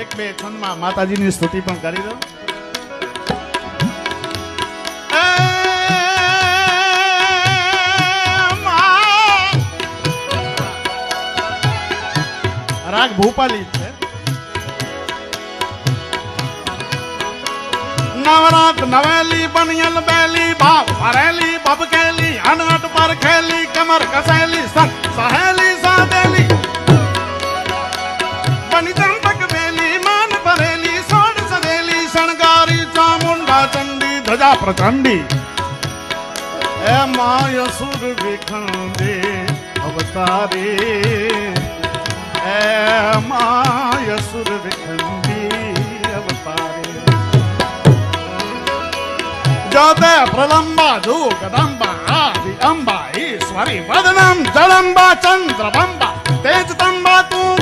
એક બે છંદમાં માતાજીની સ્તુતિ પણ કરી દો. રાગ ભોપાલી છે. નવરાત નવેલી બનિયલ બેલી ભાવ ભરેલી બબકેલી અનહટ પર ખેલી કમર કસેલી સહેલી સાદેલી બની ચંપક બેલી માન ભરેલી સોડ સદેલી શણગારી ચામુંડા ચંડી ધજા પ્રચંડી એ માય સુર વિખંડે અવતારે એ માય સુર વિખંડી અવતારે જોતે પ્રલંબા જો કદંબા આદિ અંબા ઈશ્વરી વદનમ જળંબા ચંદ્રબંબા તેજ તંબા તું